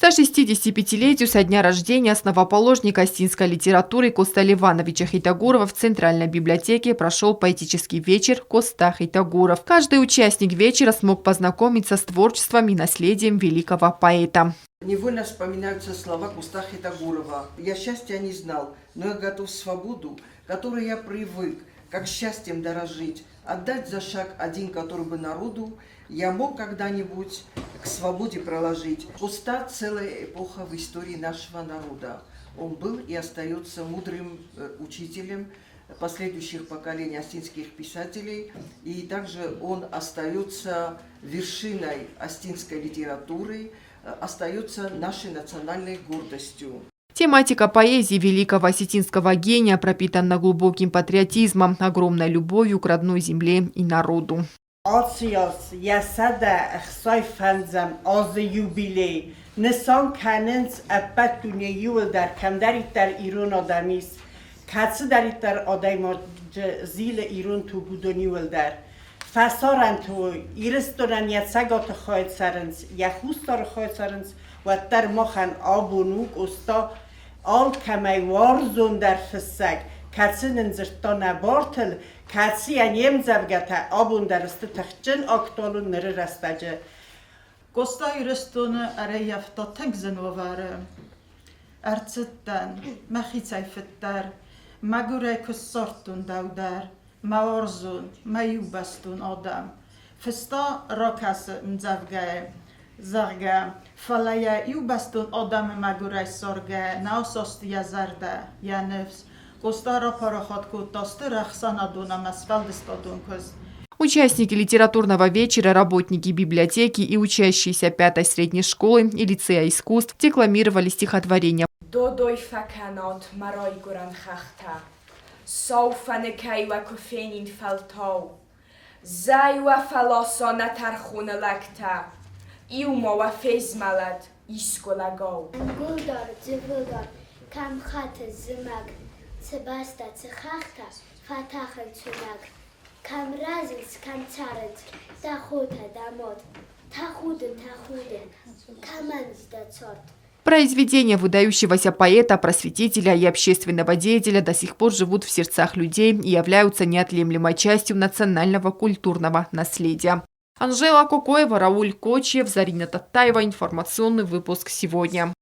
165-летию со дня рождения основоположника остинской литературы Коста Ливановича Хейтагурова в Центральной библиотеке прошел поэтический вечер «Коста Хейтагуров». Каждый участник вечера смог познакомиться с творчеством и наследием великого поэта. Невольно вспоминаются слова Коста Хейтагурова. «Я счастья не знал, но я готов свободу, которой я привык, как счастьем дорожить, отдать за шаг один, который бы народу я мог когда-нибудь к свободе проложить». Коста – целая эпоха в истории нашего народа. Он был и остается мудрым учителем последующих поколений остинских писателей, и также он остается вершиной остинской литературы, остается нашей национальной гордостью. Тематика поэзии великого осетинского гения пропитана глубоким патриотизмом, огромной любовью к родной земле и народу. Al kamay warzon dar fissag, katsinen zirtona bartel, katsi anyem zavgata abun dariste takhchin aktalun nere rastaje. Kosta yürüstüğünü arayafta tegzenovarı. Ertsitten, mechicay fittar, magure kussortun davdar, maorzun, mayubastun adam. Fista rakası mzavgay. Zarga, falaya yubastun adam magure sorge, naosost yazarda, yanevs. Kosta raparahatku tasты рахсанадуна масфалдистадун көз. Участники литературного вечера, работники библиотеки и учащиеся 5-й средней школы и лицея искусств декламировали стихотворения. Додой факанот марой гуран хахта, соуфане кайва куфенин фалтау, зайва фалосо натархуна лакта. Иумова фезмалад исколагоу. Гулдар, дзивулдар, камхата зимаг, цебаста цехахта, фатаха цунаг, камразец, камцарец, тахута дамот, тахуден, каманц дацорт. Произведения выдающегося поэта, просветителя и общественного деятеля до сих пор живут в сердцах людей и являются неотъемлемой частью национального культурного наследия. Анжела Кокоева, Рауль Кочев, Зарина Татаева. Информационный выпуск сегодня.